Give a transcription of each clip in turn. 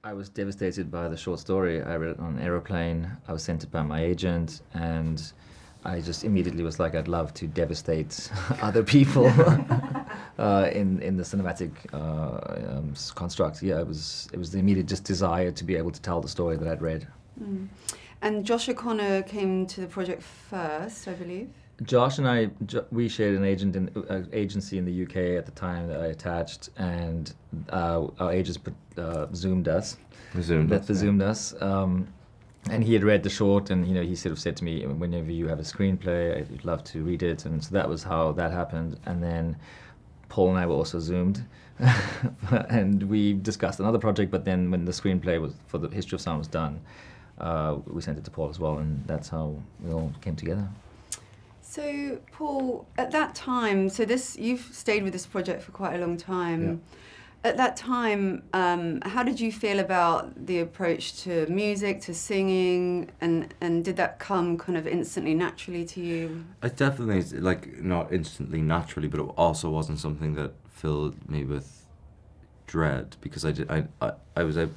I was devastated by the short story. I read it on an aeroplane. I was sent it by my agent, and I just immediately was like, I'd love to devastate other people in the cinematic construct. Yeah, it was the immediate just desire to be able to tell the story that I'd read. Mm. And Josh O'Connor came to the project first, I believe. Josh and I, we shared an agency in the UK at the time that I attached, and our agents Zoomed us. Zoomed us. And he had read the short, and he sort of said to me, whenever you have a screenplay, I'd love to read it. And so that was how that happened. And then Paul and I were also Zoomed, and we discussed another project. But then when the screenplay was for the History of Sound was done, we sent it to Paul as well, and that's how we all came together. So, Paul, at that time, you've stayed with this project for quite a long time. Yeah. At that time, how did you feel about the approach to music, to singing, and did that come kind of instantly, naturally to you? It definitely, not instantly, naturally, but it also wasn't something that filled me with dread, because I was able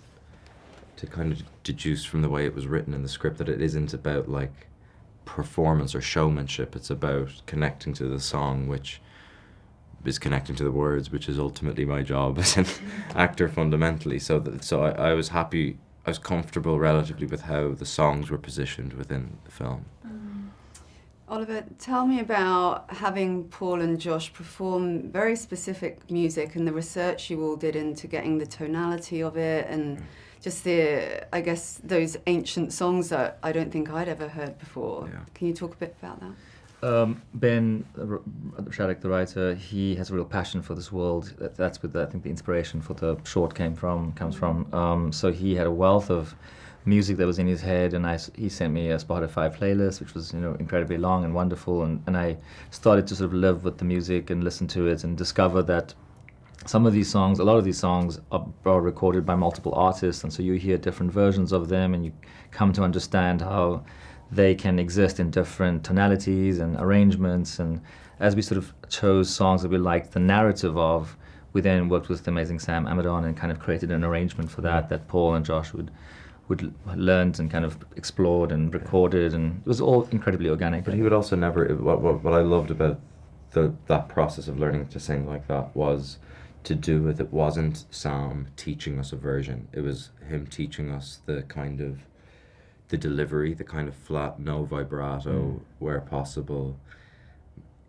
to kind of deduce from the way it was written in the script that it isn't about, performance or showmanship. It's about connecting to the song, which is connecting to the words, which is ultimately my job as an actor fundamentally. So I was happy, I was comfortable relatively with how the songs were positioned within the film. Oliver, tell me about having Paul and Josh perform very specific music and the research you all did into getting the tonality of it and just those ancient songs that I don't think I'd ever heard before. Yeah. Can you talk a bit about that? Ben Shattuck, the writer, he has a real passion for this world. That's where I think the inspiration for the short comes from. So he had a wealth of music that was in his head, and he sent me a Spotify playlist, which was incredibly long and wonderful. And I started to sort of live with the music and listen to it and discover that a lot of these songs are recorded by multiple artists, and so you hear different versions of them, and you come to understand how they can exist in different tonalities and arrangements. And as we sort of chose songs that we liked the narrative of, we then worked with the amazing Sam Amadon and kind of created an arrangement for that Paul and Josh would learned and kind of explored and recorded, and it was all incredibly organic. But he would also never. What I loved about that process of learning to sing like that was to do with, it wasn't Sam teaching us a version. It was him teaching us the kind of the delivery, the kind of flat, no vibrato where possible.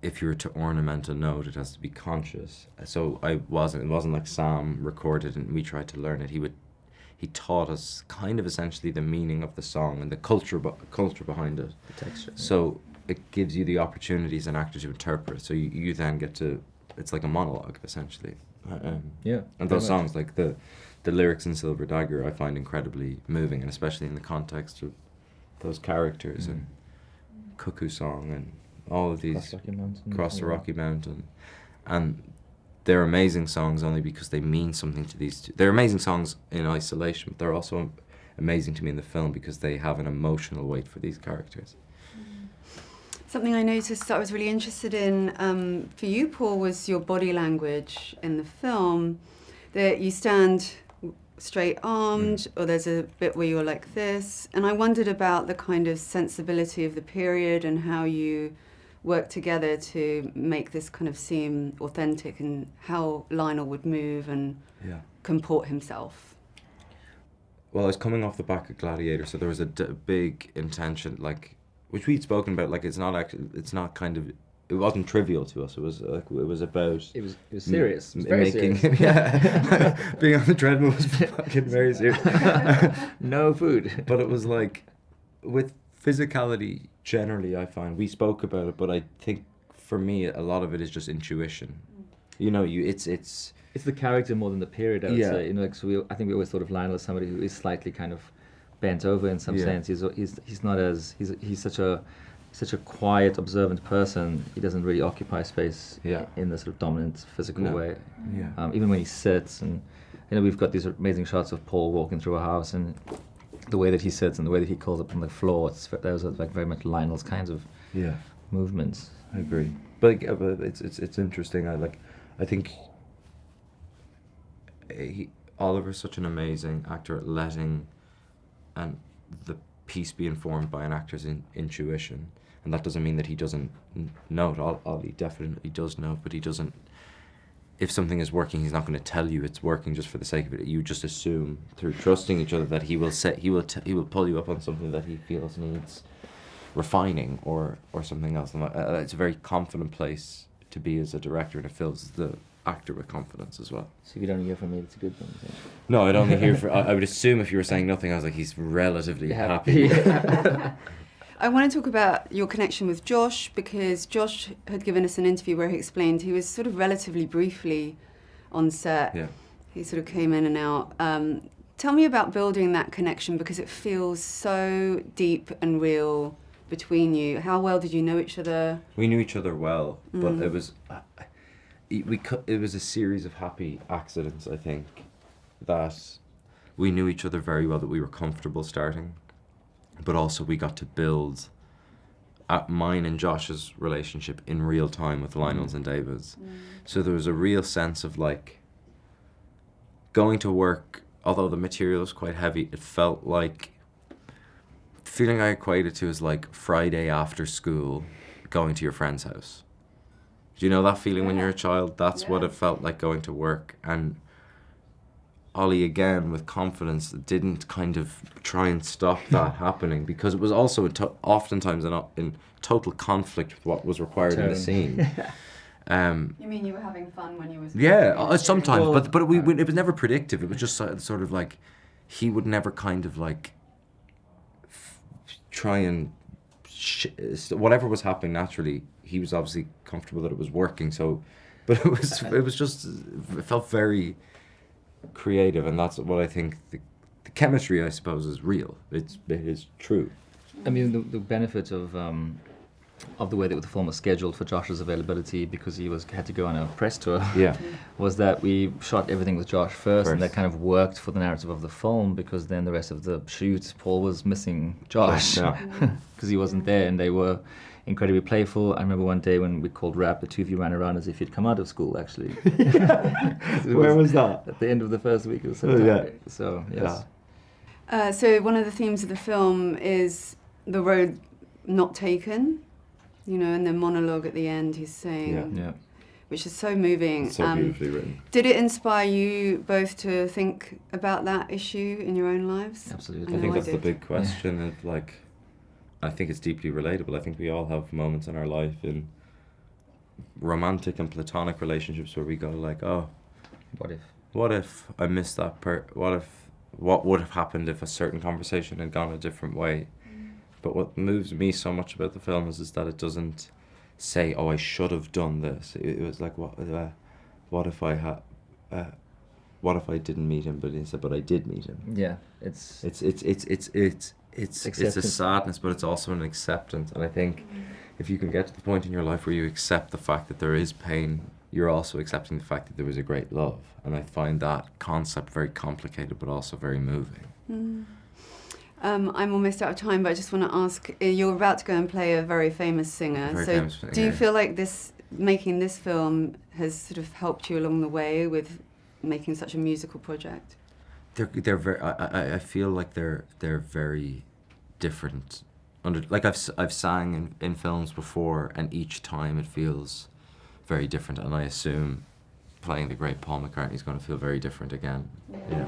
If you were to ornament a note, it has to be conscious. So it wasn't like Sam recorded and we tried to learn it. He taught us kind of essentially the meaning of the song and the culture behind it. The texture. So it gives you the opportunity as an actor to interpret. So you then get to, it's like a monologue essentially. And those songs, like the lyrics in Silver Dagger, I find incredibly moving, and especially in the context of those characters and Cuckoo Song and all of these Cross the Rocky Mountain. And they're amazing songs only because they mean something to these two. They're amazing songs in isolation, but they're also amazing to me in the film because they have an emotional weight for these characters. Something I noticed that I was really interested in for you, Paul, was your body language in the film. That you stand straight-armed, or there's a bit where you're like this. And I wondered about the kind of sensibility of the period and how you work together to make this kind of seem authentic, and how Lionel would move and comport himself. Well, I was coming off the back of Gladiator, so there was a big intention, which we'd spoken about. It wasn't trivial to us. It was about. It was serious. It was very serious. Being on the treadmill was fucking very serious. No food. But it was with physicality. Generally, I find we spoke about it, but I think for me, a lot of it is just intuition. It's the character more than the period. I would say. So I think we always thought of Lionel as somebody who is slightly kind of bent over in some sense. He's not as he's such a quiet, observant person. He doesn't really occupy space in the sort of dominant physical way. Even when he sits, and we've got these amazing shots of Paul walking through a house, and the way that he sits and the way that he calls up on the floor, those are like very much Lionel's kinds of movements. I agree. But it's interesting. I think Oliver's such an amazing actor at letting the piece be informed by an actor's intuition, and that doesn't mean that he doesn't know it. Ollie definitely does know, but he doesn't. If something is working, he's not going to tell you it's working just for the sake of it. You just assume through trusting each other that he will pull you up on something that he feels needs refining or something else. And it's a very confident place to be as a director in a film. It's the actor with confidence as well. So if you don't hear from me, it's a good thing. No, I'd only hear for. I would assume if you were saying nothing, I was like, he's relatively happy. I want to talk about your connection with Josh, because Josh had given us an interview where he explained he was sort of relatively briefly on set. Yeah. He sort of came in and out. Tell me about building that connection, because it feels so deep and real between you. How well did you know each other? We knew each other well, but it was it was a series of happy accidents, I think, that we knew each other very well, that we were comfortable starting, but also we got to build mine and Josh's relationship in real time with Lionel's and David's. So there was a real sense of like going to work, although the material was quite heavy, it felt like, the feeling I equated to is like Friday after school going to your friend's house. Do you know that feeling when you're a child? That's what it felt like going to work. And Ollie, again, with confidence, didn't kind of try and stop that happening, because it was also oftentimes in total conflict with what was required in the scene. You mean you were having fun when you were... sometimes, but it was never predictive. It was just sort of like, he would never kind of like try and... whatever was happening naturally, he was obviously comfortable that it was working, so... But it was just... It felt very creative, and that's what I think the chemistry, I suppose, is real. It is true. I mean, the benefit of the way that the film was scheduled for Josh's availability, because he had to go on a press tour, was that we shot everything with Josh first, and that kind of worked for the narrative of the film, because then the rest of the shoot, Paul was missing Josh because he wasn't there, and they were incredibly playful. I remember one day when we called rap, the two of you ran around as if you'd come out of school, actually. Where was that? At the end of the first week of September. So, yes. So one of the themes of the film is the road not taken, and the monologue at the end he's saying, which is so moving. It's so beautifully written. Did it inspire you both to think about that issue in your own lives? Absolutely. I think that's the big question of like, I think it's deeply relatable. I think we all have moments in our life, in romantic and platonic relationships, where we go like, oh, what if I missed that what would have happened if a certain conversation had gone a different way? But what moves me so much about the film is that it doesn't say, oh, I should have done this. It was like, what if I didn't meet him, but I did meet him. Yeah, it's a sadness, but it's also an acceptance. And I think if you can get to the point in your life where you accept the fact that there is pain, you're also accepting the fact that there was a great love. And I find that concept very complicated, but also very moving. I'm almost out of time, but I just want to ask, you're about to go and play a very famous singer. Do you feel like making this film has sort of helped you along the way with making such a musical project? They're very. I feel like they're very different. Like I've sang in films before, and each time it feels very different. And I assume playing the great Paul McCartney is going to feel very different again. Yeah.